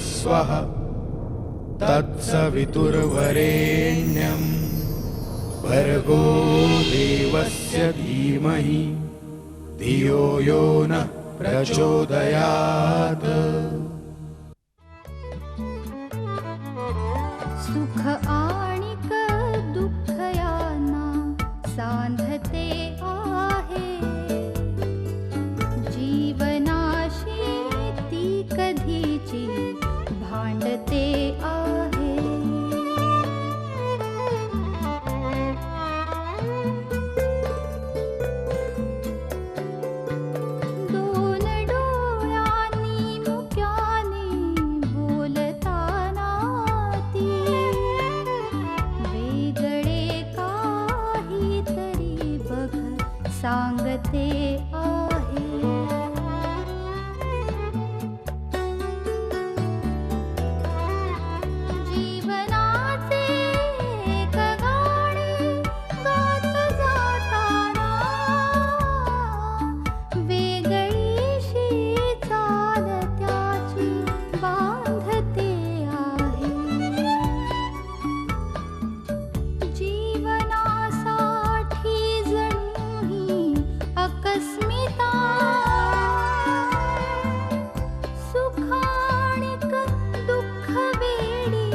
स्वः तत्सवितुर्वरेण्यं भर्गो देवस्य धीमहि धियो यो नः प्रचोदयात्। सुख आणिक दुःख यांना सांधते आहे, जीवनाशी ती कधीची भांडते आहे। दोन डोळ्यांनी मुक्याने बोलताना ती वेगळे काहीतरी बघ सांगते आहे। जीवनाचे एक गाणे गात जाताना वेगळीशी चाल त्याची बांधते आहे। जीवनासाठी जणू ही अकस्मिता, सुखाणिक दुःख वेडी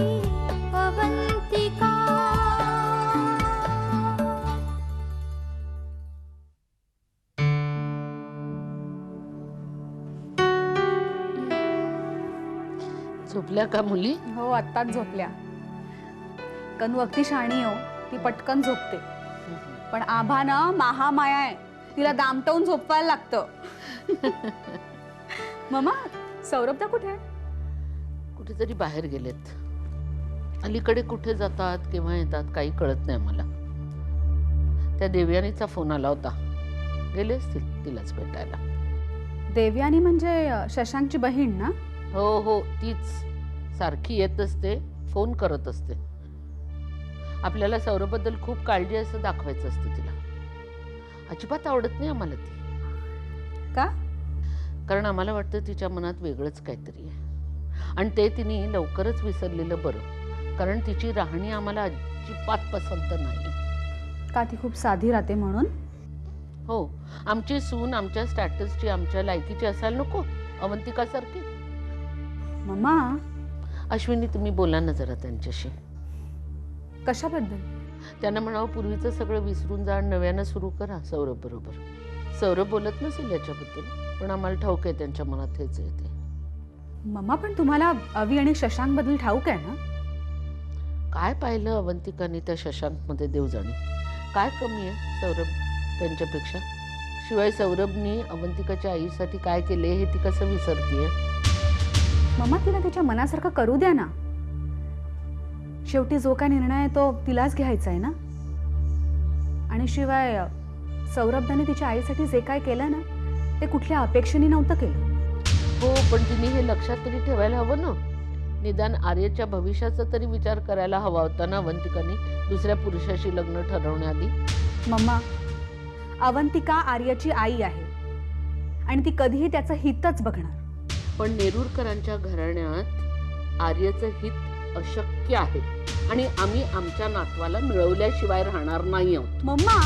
अवंतिका। झोपल्या का मुली? हो, आत्ताच झोपल्या. कनू अगदी शहाणी हो, ती पटकन झोपते. पण आभानं महामाया आहे, तिला दामटवून झोपवायला लागतं. मम्मा, सौरभदा कुठे आहे? कुठेतरी बाहेर गेलेत. अलीकडे कुठे जातात केव्हा येतात काही कळत नाही मला. त्या देवयानीचा फोन आला होता, गेले असतील तिलाच भेटायला. देवयानी म्हणजे शशांकची बहीण ना? हो हो, तीच. सारखी येत असते, फोन करत असते. आपल्याला सौरभबद्दल खूप काळजी असं दाखवायचं असतं तिला. अजिबात आवडत नाही आम्हाला ती. का? कारण आम्हाला वाटतं तिच्या मनात वेगळंच काहीतरी आहे, आणि ते तिने लवकरच विसरलेलं बरं. कारण तिची राहणी आम्हाला अजिबात पसंत नाही. का ती खूप साधी राहते म्हणून? हो, आमची सून आमच्या स्टॅटसची आमच्या लायकीची असायला नको, अवंतिकासारखी. मम्मा, अश्विनी तुम्ही बोला ना जरा त्यांच्याशी. कशाबद्दल? त्यांना म्हणावं पूर्वीचं सगळं विसरून जा, नव्यानं सुरू करा सौरभ बरोबर. सौरभ बोलत नसेल याच्याबद्दल, पण आम्हाला ठाऊक आहे त्यांच्या मनात हेच येते. मम्मा, पण तुम्हाला अवी आणि शशांक बद्दल ठाऊक आहे ना? काय पाहिलं अवंतिकाने त्या शशांकमध्ये देवजाणी? काय कमी आहे सौरभ त्यांच्यापेक्षा? शिवाय सौरभनी अवंतिकाच्या आईसाठी काय केले हे ती कसं विसरतीये? मम्मा, तिला तिच्या मनासारखं करू द्या ना. शेवटी जो काय निर्णय आहे तो तिलाच घ्यायचा आहे ना. आणि शिवाय सौरभदाने तिच्या आईसाठी जे काय केलं ना, ते कुठल्या अपेक्षेने नव्हतं केलं. हो, पण तिने हे लक्षात तरी ठेवायला हवं ना. निदान आर्यच्या भविष्याचा तरी विचार करायला हवा होता ना अवंतिकाने दुसऱ्या पुरुषाशी लग्न ठरवण्याआधी. मम्मा, अवंतिका आर्याची आई आहे आणि ती कधीही त्याचं हितच बघणार. पण नेरुरकरांच्या घराण्यात आर्यचं हित अशक्य आहे, आणि आम्ही आमच्या नातवाला मिळवल्याशिवाय राहणार नाही आहोत. मम्मा,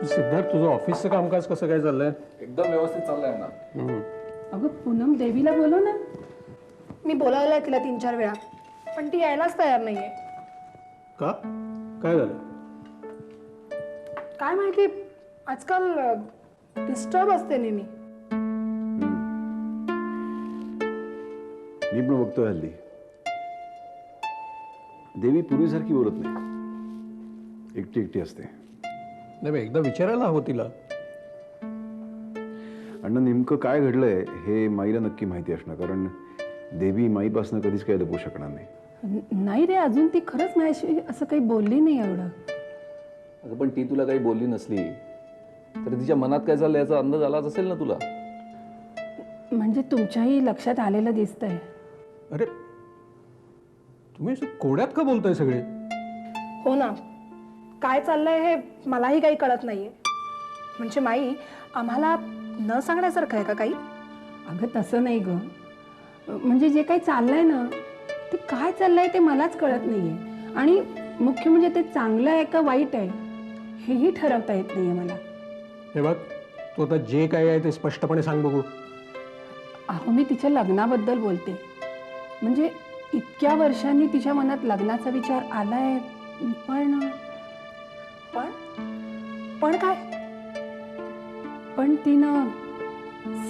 सिद्धार्थ, तुझं ऑफिसचं कामकाज कसं काय चाललंय? एकदम व्यवस्थित चाललंय ना. अगं पूनम, देवीला बोलव ना. मी बोलावलंय तिला 3-4 वेळा, पण ती यायलाच तयार नाहीये. का? काय झालं? काय माहिती, आजकाल डिस्टर्ब असते नेहमी. मी पण बघतोय हल्ली देवी पूर्वीसारखी बोलत नाही, एकटी एकटी असते. नाही, एकदा विचारायला हवं तिला. अण्णा, नेमकं काय घडलंय हे माईला नक्की माहिती असणार, कारण देवी माईपासून कधीच काही लपवू शकणार नाही. नाही रे, अजून ती खरंच माझ्याशी असं काही बोलली नाही एवढं. अगं पण ती तुला काही बोलली नसली तर तिच्या मनात काय चाललंय याचा अंदाज आलाच असेल ना तुला. म्हणजे तुमच्याही लक्षात आलेलं दिसतंय. अरे तुम्ही असं कोड्यात का बोलताय सगळे? हो ना, काय चाललंय हे मलाही काही कळत नाहीये. म्हणजे माई, आम्हाला न सांगण्यासारखं आहे का काही? अगं तसं नाही ग, म्हणजे जे काही चाललंय ना ते काय चाललंय ते मलाच कळत नाहीये. आणि मुख्य म्हणजे ते चांगलं आहे का वाईट आहे हेही ठरवता येत नाहीये मला. हे बघ, तू आता जे काय आहे ते स्पष्टपणे सांग बघू. अहो, मी तिच्या लग्नाबद्दल बोलते. म्हणजे इतक्या वर्षांनी तिच्या मनात लग्नाचा विचार आलाय, पण पण पण काय? पण तिनं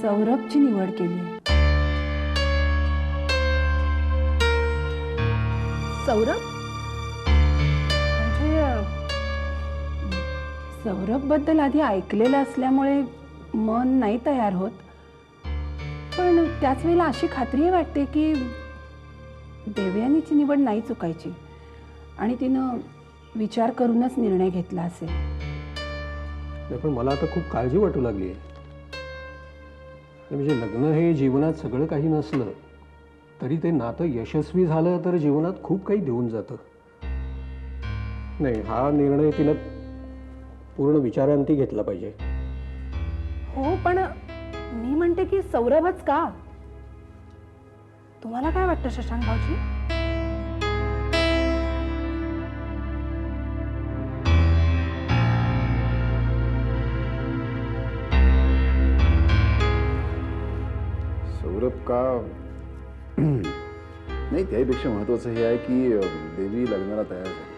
सौरभची निवड केली आहे. सौरभ म्हणजे सौरभ बद्दल आधी ऐकलेलं असल्यामुळे मन नाही तयार होत, पण त्याच वेळेला अशी खात्री वाटते की देवयानीची निवड नाही चुकायची आणि तिनं विचार करूनच निर्णय घेतला असेल. नाही, पण मला आता खूप काळजी वाटू लागली आहे. म्हणजे लग्न हे जीवनात सगळं काही नसलं तरी ते नातं यशस्वी झालं तर जीवनात खूप काही देऊन जातं. नाही, हा निर्णय तिनं पूर्ण विचारांती घेतला पाहिजे. हो, पण मी म्हणते की सौरभच का? तुम्हाला काय वाटतं शशांक भाऊजी? सौरभ का? नाही, त्याहीपेक्षा महत्वाचं हे आहे की देवी लग्नाला तयार झाली.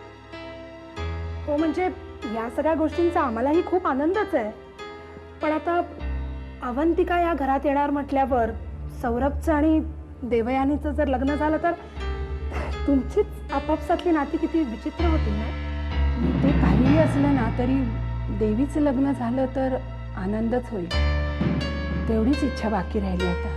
हो, म्हणजे या सगळ्या गोष्टींचा आम्हालाही खूप आनंदच आहे. पण आता अवंतिका या घरात येणार म्हटल्यावर सौरभचं आणि देवयानीचं जर लग्न झालं तर तुमचीच आपापसातली नाती किती विचित्र होतील ना. ते काहीही असलं ना तरी देवीचं लग्न झालं तर आनंदच होईल. तेवढीच इच्छा बाकी राहिली आता.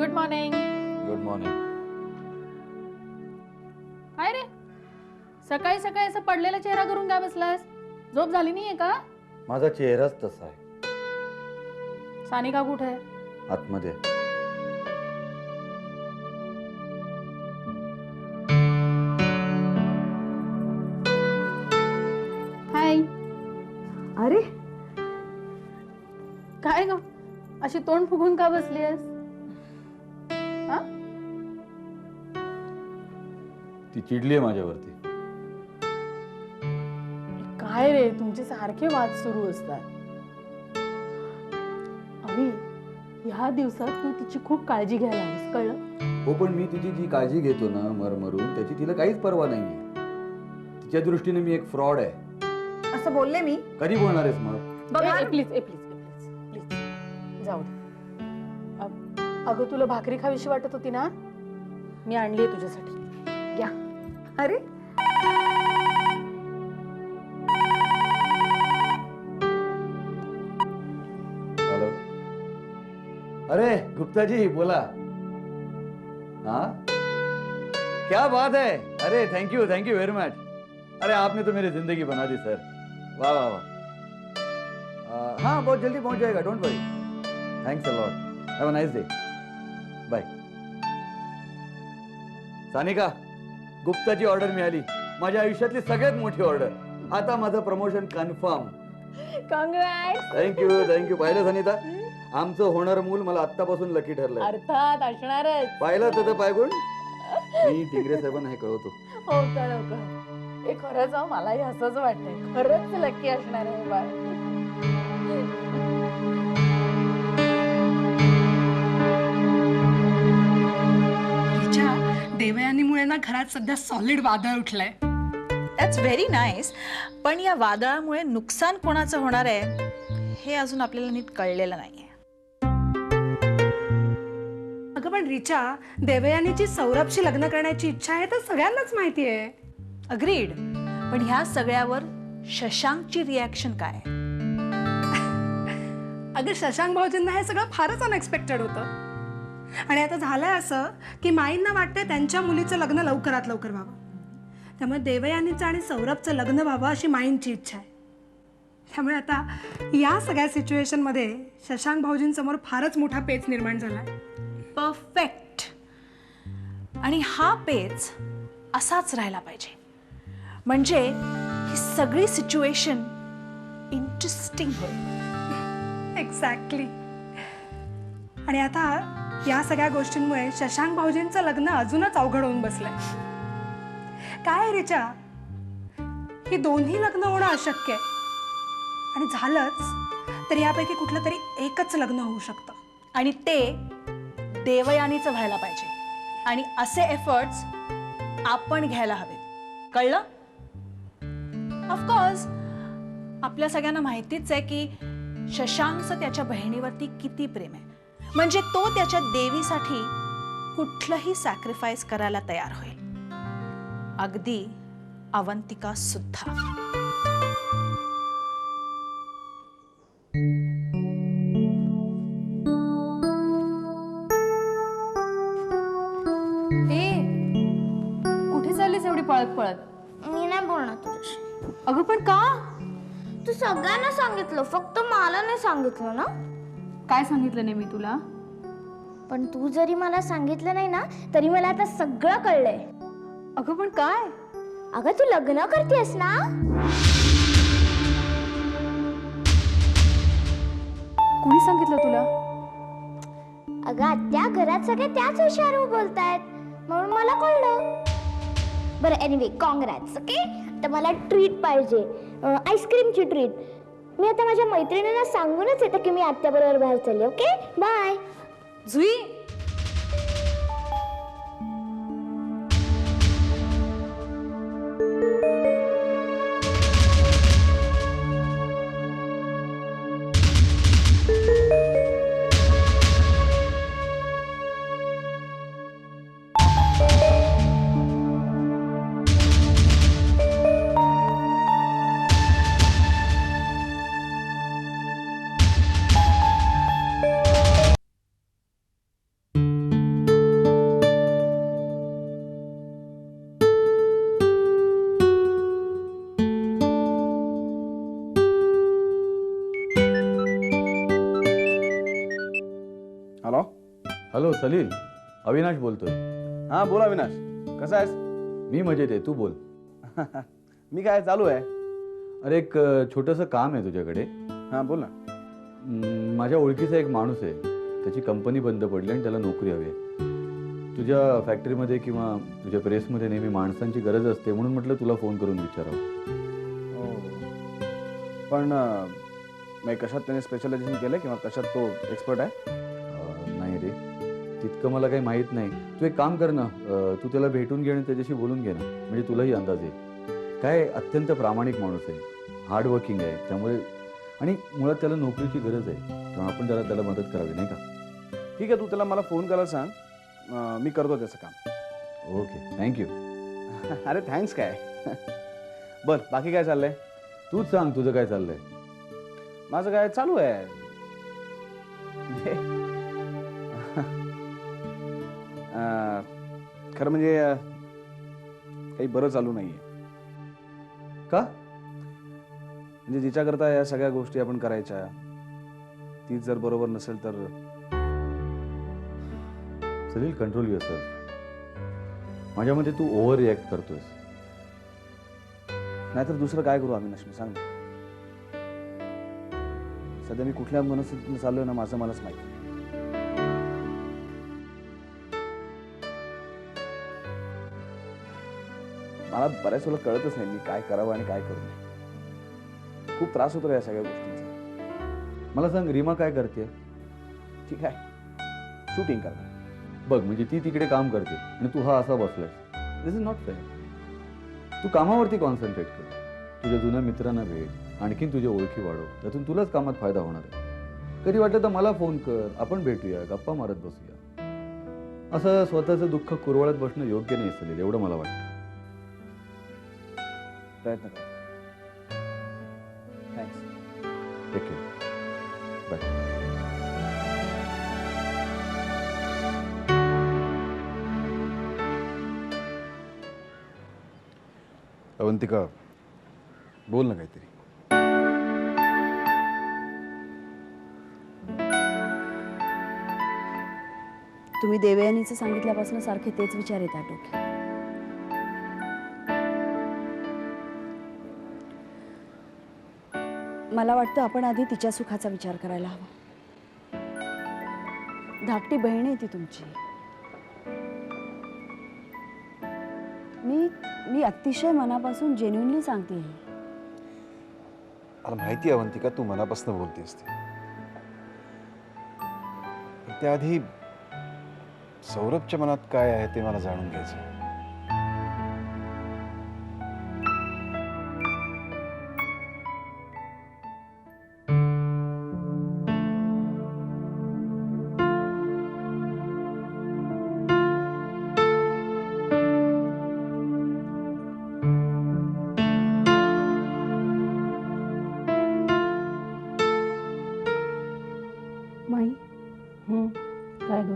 Good morning. Good morning. काय रे, सकाळी सकाळी असं पडलेला चेहरा करून काय बसलास? झोप झाली नाहीये का? माझा चेहराच तसा आहे. सानिका कुठे आहे? आतमध्ये. हाय. अरे काय ग, अशी तोंड फुगून का बसली आहेस? ती चिडली आहे माझ्यावरती. काय रे, तुमचे सारखे वाद सुरू असतात. अभि, ह्या दिवसात तू तिची खूप काळजी घ्यायला हवीस, कळलं? हो, पण मी तिची जी काळजी घेतो ना मरमरून, त्याची तिला काहीच पर्वा नाहीये. तिच्या दृष्टीने मी एक फ्रॉड आहे. असं बोलले मी? कधी बोलणार आहेस मग? प्लीज प्लीज प्लीज जाऊ दे. अगं, तुला भाकरी खावीशी वाटत होती ना, मी आणली आहे तुझ्यासाठी. घ्या. अरे हेलो. अरे गुप्ता जी, बोला. हाँ, क्या बात है. अरे थैंक यू वेरी मच. अरे आपने तो मेरी जिंदगी बना दी सर. वाह वाह वाह. हाँ, बहुत जल्दी पहुंच जाएगा, don't worry. Thanks a lot. Have a nice day. Bye. Sanika, गुप्ताची ऑर्डर मिळाली, माझ्या आयुष्यातली सगळ्यात मोठी ऑर्डर. आता माझं प्रमोशन कन्फर्म. कॉंग्रॅट्स. थँक्यू. पाहिलं सनिता, आमचं होणारं मूल मला आत्तापासून लकी ठरलंय. अर्थात असणारच. पाहिलं तर पायगुण. मी टिंगरे साहेबांना हे कळवतो. हो कळव. हे खरंच मलाही असंच वाटतंय, खरंच लकी असणार आहे बाळ. देवयानीमुळे ना घरात सध्या सॉलिड वादळ उठलंय. That's very nice. पण या वादळामुळे नुकसान कोणाचं होणार आहे हे अजून आपल्याला नीट कळलेलं नाहीये. अगं पण रिचा, देवयानीची सौरभशी लग्न करण्याची इच्छा आहे तर सगळ्यांनाच माहिती आहे. अग्रीड. पण ह्या सगळ्यावर शशांकची रिॲक्शन काय आहे? अगं शशांक भाऊजींना हे सगळं फारच अनएक्सपेक्टेड होतं. आणि आता झालंय असं की माईंना वाटतंय त्यांच्या मुलीचं लग्न लवकरात लवकर व्हावं. त्यामुळे देवयानीचं आणि सौरभचं लग्न व्हावं अशी माईंची इच्छा आहे. त्यामुळे आता या सगळ्या सिच्युएशनमध्ये शशांक भाऊजींसमोर फारच मोठा पेच निर्माण झालाय. परफेक्ट. आणि हा पेच असाच राहिला पाहिजे, म्हणजे ही सगळी सिच्युएशन इंटरेस्टिंग होईल. एक्झॅक्टली. आणि आता या सगळ्या गोष्टींमुळे शशांक भाऊजींचं लग्न अजूनच अवघड होऊन बसलंय. काय रिचा, ही दोन्ही लग्न होणं अशक्य आहे. आणि झालंच तर यापैकी कुठलं तरी एकच लग्न होऊ शकतं. आणि ते देवयानीचं व्हायला पाहिजे. आणि असे एफर्ट्स आपण घ्यायला हवेत. कळलं? ऑफकोर्स आपल्या सगळ्यांना माहितीच आहे की शशांकचं त्याच्या बहिणीवरती किती प्रेम आहे. म्हणजे तो त्याच्या देवीसाठी कुठलंही सॅक्रिफाईस करायला तयार होईल, अगदी अवंतिका सुद्धा. कुठे चाललीस एवढी पळत पळत? मी नाही बोलणार तुझ्याशी. अगं पण का? तू सगळ्यांना सांगितलं, फक्त मला नाही सांगितलं ना. काय सांगितलं नाही मी तुला? पण तू जरी मला सांगितलं नाही ना तरी मला आता सगळं कळलंय. अगं पण काय? अगं तू लग्न करतेस ना. कोणी सांगितलं तुला? अगं आत्या, घरात सगळे त्याच विषयावर बोलतायत म्हणून मला कळलं. बरं एनिवे, कॉंग्रॅट्स. ओके, तर मला ट्रीट पाहिजे, आईस्क्रीमची ट्रीट. मी आता माझ्या मैत्रिणींना सांगूनच येते की मी आत्याबरोबर बाहेर चालले. Okay, bye. Jui, hello. Hello Salil, Avinash बोलतोय. हां बोला अविनाश, कसा आहेस? मी मजेत आहे, तू बोल. मी काय चालू आहे. अरे एक छोटंसं काम आहे तुझ्याकडे. हां बोल ना. माझ्या ओळखीचा एक माणूस आहे, त्याची कंपनी बंद पडली आणि त्याला नोकरी हवी आहे. तुझ्या फॅक्टरीमध्ये किंवा तुझ्या प्रेसमध्ये नेहमी माणसांची गरज असते, म्हणून म्हटलं तुला फोन करून विचारावं. पण मी कशात त्याने स्पेशलायझेशन केलं किंवा कशात तो एक्सपर्ट आहे? नाही रे, तितकं मला काही माहीत नाही. तू एक काम कर ना, तू त्याला भेटून घे आणि त्याच्याशी बोलून घे ना, म्हणजे तुलाही अंदाज येईल. काय अत्यंत प्रामाणिक माणूस आहे, हार्डवर्किंग आहे, त्यामुळे आणि मुळात त्याला नोकरीची गरज आहे, त्यामुळे आपण त्याला मदत करावी, नाही का? ठीक आहे, तू त्याला मला फोन करायला सांग, मी करतो त्याचं काम. Okay, thank you. अरे थँक्स काय. बरं, बाकी काय चाललंय? तूच सांग, तुझं काय चाललंय? माझं काय चालू आहे. खरं म्हणजे काही बरं चालू नाहीये. का? म्हणजे जिच्याकरता या सगळ्या गोष्टी आपण करायच्या, तीच जर बरोबर नसेल तर. Salil, control yourself. माझ्या मते तू ओव्हर रिॲक्ट करतोयस. नाहीतर दुसरं काय करू अविनाश, मी सांग ना. सध्या मी कुठल्या मनस्थितीने चाललोय ना, माझं मलाच माहिती. मला बऱ्याच वेळा कळतच नाही मी काय करावं आणि काय करू नये. खूप त्रास होतो या सगळ्या गोष्टींचा. मला सांग, रीमा काय करते? ठीक आहे, शूटिंग करते. बघ, म्हणजे ती तिकडे काम करते आणि तू हा असा बसलायस. दिस इज नॉट फेअर. तू कामावरती कॉन्सन्ट्रेट कर. तुझ्या जुन्या मित्रांना भेट, आणखीन तुझ्या ओळखी वाढव. त्यातून तुलाच कामात फायदा होणार आहे. कधी वाटलं तर मला फोन कर, आपण भेटूया, गप्पा मारत बसूया. असं स्वतःचं दुःख कुरवाळत बसणं योग्य नाही असेल, एवढं मला वाटतं. प्रयत्न कर. Thanks. Take care. Bye. Avantika, बोल ना काहीतरी. तुम्ही देवयानीचं सांगितल्यापासून सारखे तेच विचार येतात डोक्यात. मला वाटतं आपण आधी तिच्या सुखाचा विचार करायला हवा. धाकटी बहीण आहे ती तुमची. मी अतिशय मनापासून जेन्युइनली सांगते. मला माहिती आहे अवंतिका, तू मनापासून बोलतेस ती. पण त्याआधी सौरभच्या मनात काय आहे ते मला जाणून घ्यायचं. माई, काय ग?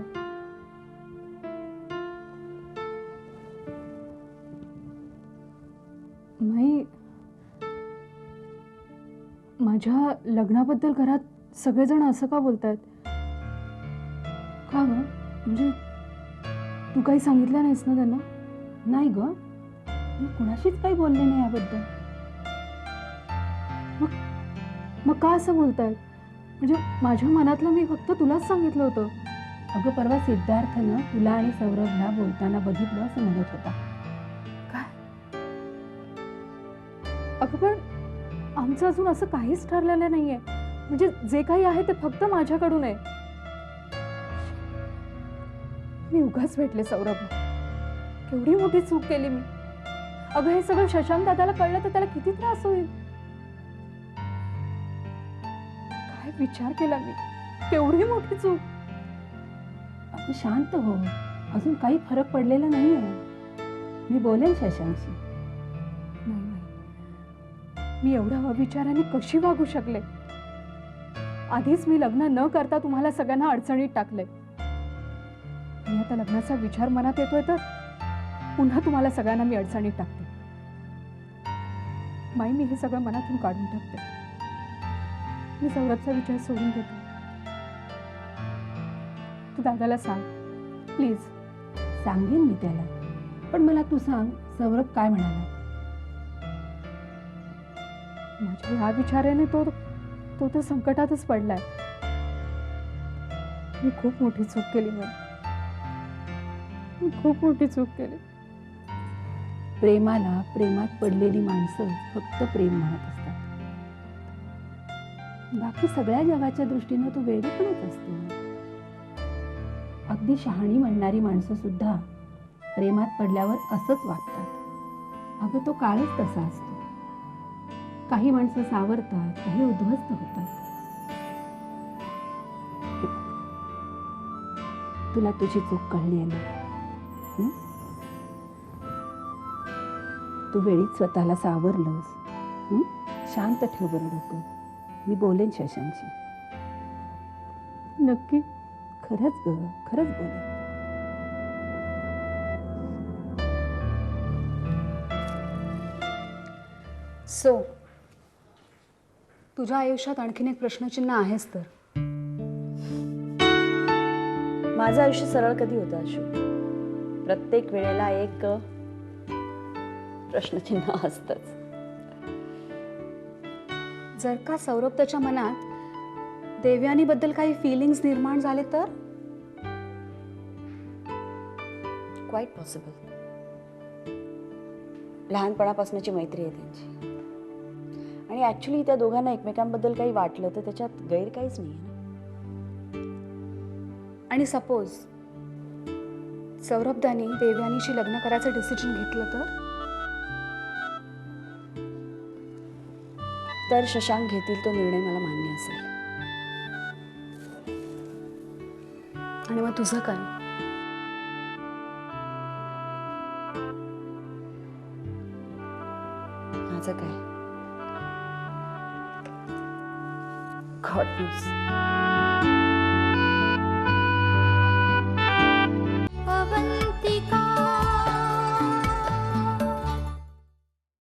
माई, माझ्या लग्नाबद्दल घरात सगळेजण असं का बोलतायत? का ग? म्हणजे तू काही सांगितलं नाहीस ना त्यांना? नाही ग, मी कुणाशीच काही बोलले नाही याबद्दल. मग का असं बोलतायत? म्हणजे माझ्या मनातलं मी फक्त तुलाच सांगितलं होतं. अगं, परवा सिद्धार्थनं तुला आणि सौरभला बोलताना बघितलं असं म्हणत होता. काय? अगं, पण आमचं अजून असं काहीच ठरलेलं नाहीये. म्हणजे जे काही आहे ते फक्त माझ्याकडून आहे. मी उगाच भेटले सौरभला. केवढी मोठी चूक केली मी. अगं, हे सगळं शशांक दादाला कळलं तर त्याला किती त्रास होईल. काय विचार केला मी, केवढी मोठी चूक. अगं, शांत हो, अजून काही फरक पडलेला नाहीये. मी बोलेन शशांकशी. नाही, मी एवढ्या अविचाराने कशी वागू शकले? आधीच मी लग्न न करता तुम्हाला सगळ्यांना अडचणीत टाकले. आणि आता लग्नाचा विचार मनात येतोय तर पुन्हा तुम्हाला सगळ्यांना मी अडचणीत टाकते. माई, मी हे सगळं मनातून काढून टाकते. मी सौरभचा विचार सोडून देते. तू दादाला सांग प्लीज. सांगेन मी त्याला, पण मला तू सांग, सौरभ काय म्हणाला? माझ्या ह्या विचाराने तो तर संकटातच पडलाय. मी खूप मोठी चूक केली. मी खूप मोठी चूक केली. प्रेमात पडलेली माणसं फक्त प्रेम म्हणत असतात. बाकी सगळ्या जगाच्या दृष्टीनं तो वेडेपणच असतो. अगदी शहाणी म्हणणारी माणसं सुद्धा प्रेमात पडल्यावर असंच वागतात. अगं, तो काळच तसा असतो. काही माणसं सावरतात, काही उद्ध्वस्त होतात. तुला तुझी चूक कळली आहे ना? तू वेळीच स्वतःला सावरलंस. शांत ठेव बरं डोकं. मी बोलेन शशांकशी. नक्की? खरंच ग, खरंच बोलेन. सो तुझ्या आयुष्यात आणखीन एक प्रश्नचिन्ह आहेच तर. माझं आयुष्य सरळ कधी होतं अशू? प्रत्येक वेळेला एक प्रश्नचिन्ह असतंच. जर का सौरभ त्याच्या मनात देवयानीबद्दल काही फिलिंग्स निर्माण झाले तर? Quiet possible. लहानपणापासूनची मैत्री आहे त्यांची. आणि ॲक्च्युली त्या दोघांना एकमेकांबद्दल काही वाटलं तर त्याच्यात गैर काहीच नाही आहे ना. आणि सपोज सौरभदानी देवयानीशी लग्न करायचं डिसिजन घेतलं तर शशांक घेतील तो निर्णय मला मान्य असेल. आणि मग तुझं काय? माझं काय? God knows.